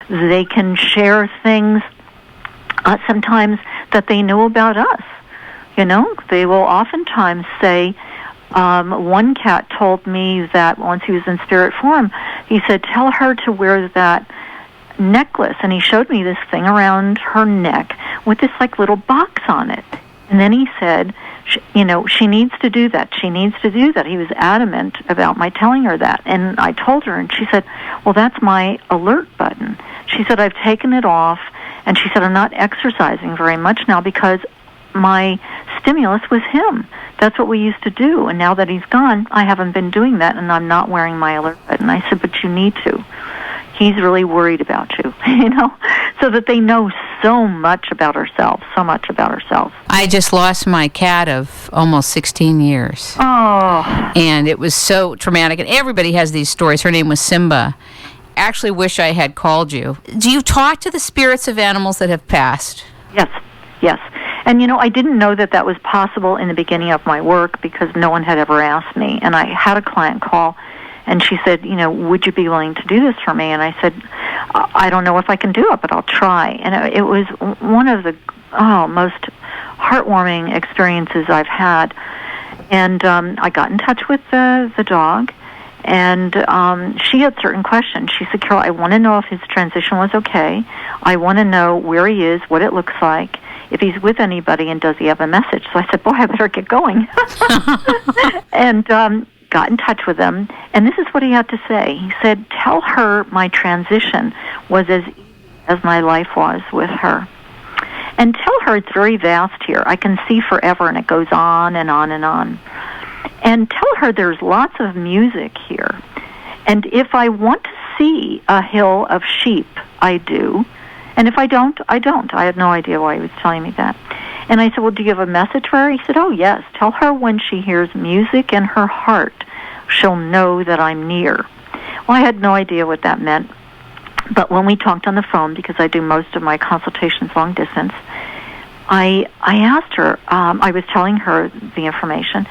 They can share things sometimes that they know about us. They will oftentimes say, one cat told me that once he was in spirit form, he said, tell her to wear that necklace. And he showed me this thing around her neck with this little box on it. And then he said, she needs to do that. She needs to do that. He was adamant about my telling her that. And I told her, and she said, well, that's my alert button. She said, I've taken it off. And she said, I'm not exercising very much now because my stimulus was him. That's what we used to do. And now that he's gone, I haven't been doing that, and I'm not wearing my alert button. I said, but you need to. He's really worried about you, so that they know so much about ourselves, I just lost my cat of almost 16 years. Oh. And it was so traumatic. And everybody has these stories. Her name was Simba. Actually wish I had called you. Do you talk to the spirits of animals that have passed? Yes. And, I didn't know that was possible in the beginning of my work because no one had ever asked me. And I had a client call, and she said, would you be willing to do this for me? And I said, I don't know if I can do it, but I'll try. And it was one of the most heartwarming experiences I've had. And I got in touch with the dog, and she had certain questions. She said, Carol, I want to know if his transition was okay. I want to know where he is, what it looks like, if he's with anybody, and does he have a message? So I said, boy, I better get going. And got in touch with him, and this is what he had to say. He said, tell her my transition was as easy as my life was with her. And tell her it's very vast here. I can see forever, and it goes on and on and on. And tell her there's lots of music here. And if I want to see a hill of sheep, I do. And if I don't, I don't. I had no idea why he was telling me that. And I said, well, do you have a message for her? He said, oh, yes. Tell her when she hears music in her heart, she'll know that I'm near. Well, I had no idea what that meant. But when we talked on the phone, because I do most of my consultations long distance, I asked her, I was telling her the information,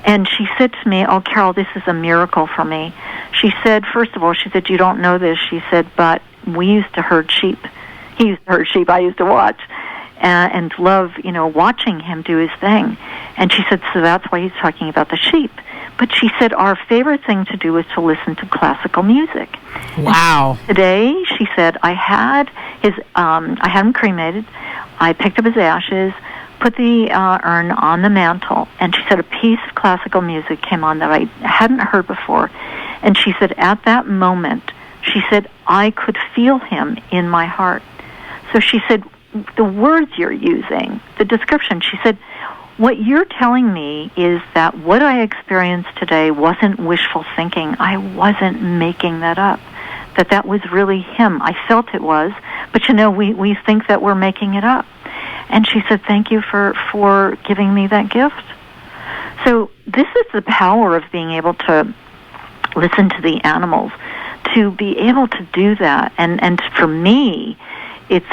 and she said to me, oh, Carol, this is a miracle for me. She said, first of all, she said, you don't know this. She said, but we used to herd sheep. He used to herd sheep. I used to watch and love, watching him do his thing. And she said, so that's why he's talking about the sheep. But she said, our favorite thing to do is to listen to classical music. Wow. And today, she said, I had him cremated. I picked up his ashes, put the urn on the mantle, and she said a piece of classical music came on that I hadn't heard before. And she said, at that moment, she said, I could feel him in my heart. So she said, the words you're using, the description, she said, what you're telling me is that what I experienced today wasn't wishful thinking. I wasn't making that up. That was really him. I felt it was, but we think that we're making it up. And she said, thank you for giving me that gift. So this is the power of being able to listen to the animals, to be able to do that. And for me,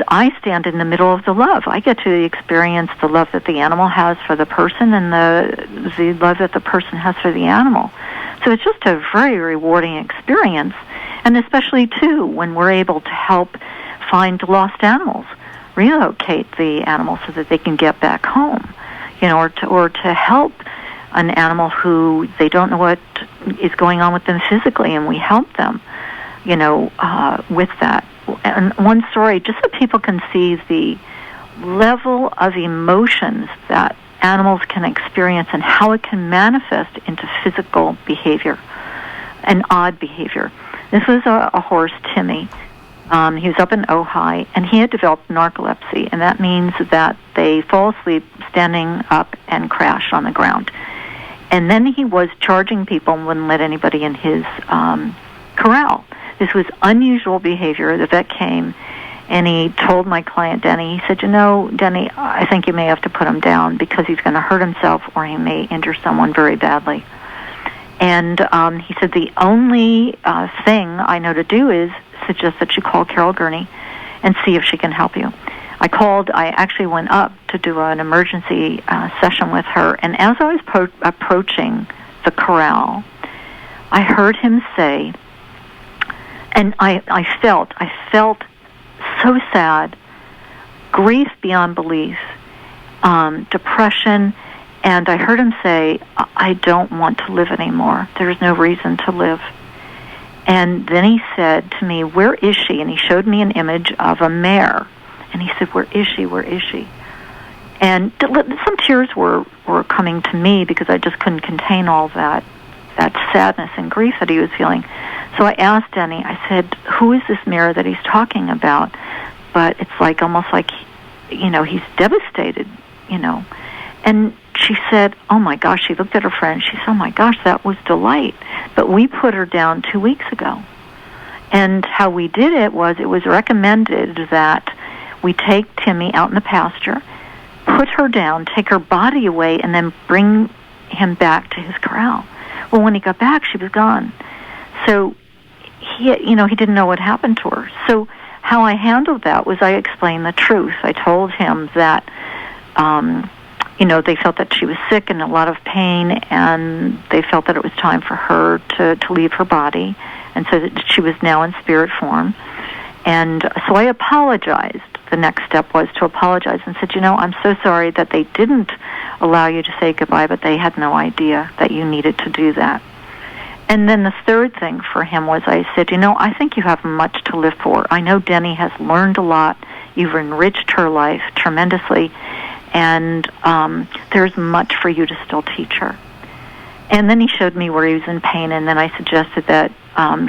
I stand in the middle of the love. I get to experience the love that the animal has for the person and the love that the person has for the animal. So it's just a very rewarding experience, and especially, too, when we're able to help find lost animals, relocate the animals so that they can get back home, or to help an animal who they don't know what is going on with them physically, and we help them, with that. And one story, just so people can see the level of emotions that animals can experience and how it can manifest into physical behavior and odd behavior. This was a horse, Timmy. He was up in Ojai, and he had developed narcolepsy, and that means that they fall asleep standing up and crash on the ground. And then he was charging people and wouldn't let anybody in his corral. This was unusual behavior. The vet came, and he told my client, Denny, he said, Denny, I think you may have to put him down because he's going to hurt himself or he may injure someone very badly. And he said, the only thing I know to do is suggest that you call Carol Gurney and see if she can help you. I actually went up to do an emergency session with her, and as I was approaching the corral, I heard him say, and I felt so sad, grief beyond belief, depression, and I heard him say, I don't want to live anymore. There's no reason to live. And then he said to me, where is she? And he showed me an image of a mare. And he said, where is she? Where is she? And some tears were coming to me because I just couldn't contain all that sadness and grief that he was feeling. So I asked Denny, I said, who is this mare that he's talking about? But it's like almost like, he's devastated, And she said, oh my gosh, she looked at her friend. She said, oh my gosh, that was Delight. But we put her down 2 weeks ago. And how we did it was recommended that we take Timmy out in the pasture, put her down, take her body away, and then bring him back to his corral. Well, when he got back, she was gone. So he didn't know what happened to her. So how I handled that was I explained the truth. I told him that, they felt that she was sick and a lot of pain, and they felt that it was time for her to leave her body, and so that she was now in spirit form. And so I apologized. The next step was to apologize and said, I'm so sorry that they didn't allow you to say goodbye, but they had no idea that you needed to do that. And then the third thing for him was I said, I think you have much to live for. I know Denny has learned a lot. You've enriched her life tremendously, and there's much for you to still teach her. And then he showed me where he was in pain, and then I suggested that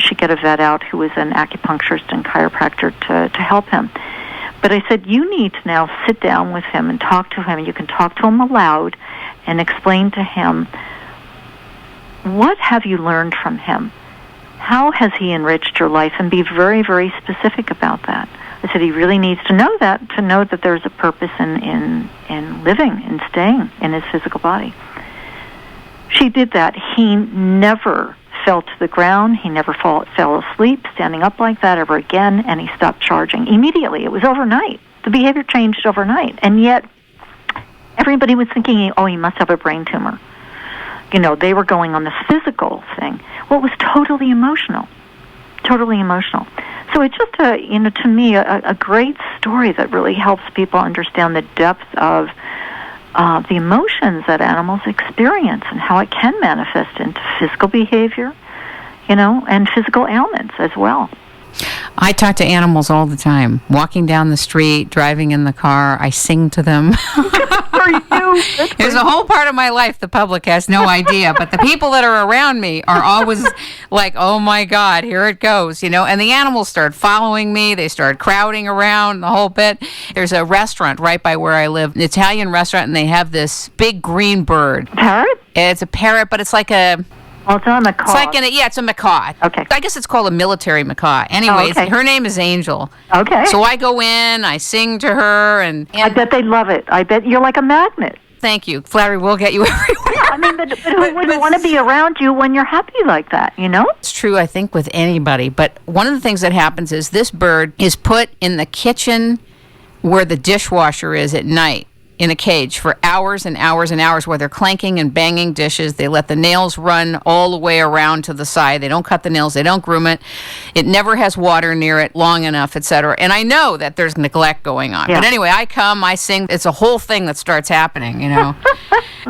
she get a vet out who was an acupuncturist and chiropractor to help him. But I said, you need to now sit down with him and talk to him. You can talk to him aloud and explain to him, what have you learned from him? How has he enriched your life? And be very, very specific about that. I said he really needs to know that there's a purpose in living and staying in his physical body. She did that. He never fell to the ground. He never fell asleep standing up like that ever again, and he stopped charging immediately. It was overnight. The behavior changed overnight, and yet everybody was thinking, he must have a brain tumor. They were going on this physical thing. Well, it was totally emotional. So it's just to me, a great story that really helps people understand the depth of the emotions that animals experience and how it can manifest into physical behavior, and physical ailments as well. I talk to animals all the time. Walking down the street, driving in the car, I sing to them. For you. There's a whole part of my life the public has no idea, but the people that are around me are always like, oh my God, here it goes, and the animals start following me. They start crowding around the whole bit. There's a restaurant right by where I live, an Italian restaurant, and they have this big green bird. Parrot? It's a parrot, but it's like a... Well, it's a macaw. It's a macaw. Okay. I guess it's called a military macaw. Anyways, Her name is Angel. Okay. So I go in, I sing to her, and I bet they love it. I bet you're like a magnet. Thank you. Flattery will get you everywhere. Yeah, but who wouldn't want to be around you when you're happy like that, It's true, I think, with anybody. But one of the things that happens is this bird is put in the kitchen where the dishwasher is at night, in a cage for hours and hours and hours where they're clanking and banging dishes. They let the nails run all the way around to the side. They don't cut the nails. They don't groom it. It never has water near it long enough, etc. And I know that there's neglect going on. Yeah. But anyway, I come, I sing. It's a whole thing that starts happening,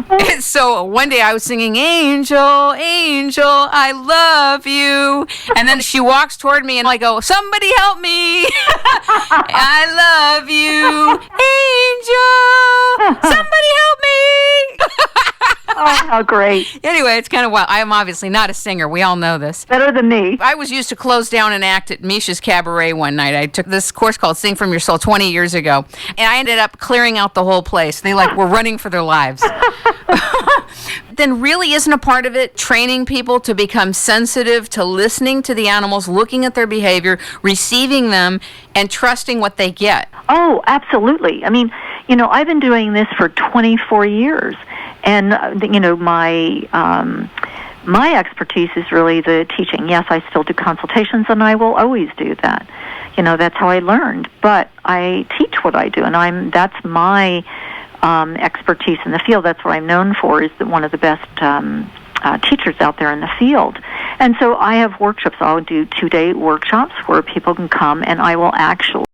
And so one day I was singing, Angel, Angel, I love you. And then she walks toward me and I go, somebody help me. I love you, Angel. Somebody help me. Oh, how great. Anyway, it's kind of wild. I am obviously not a singer. We all know this. Better than me. I was used to close down and act at Misha's Cabaret one night. I took this course called Sing From Your Soul 20 years ago, and I ended up clearing out the whole place. They were running for their lives. Then really isn't a part of it training people to become sensitive to listening to the animals, looking at their behavior, receiving them, and trusting what they get? Oh, absolutely. I've been doing this for 24 years, and my expertise is really the teaching. Yes, I still do consultations, and I will always do that. That's how I learned. But I teach what I do, and that's my expertise in the field. That's what I'm known for, is one of the best teachers out there in the field. And so I have workshops. I'll do 2-day workshops where people can come, and I will actually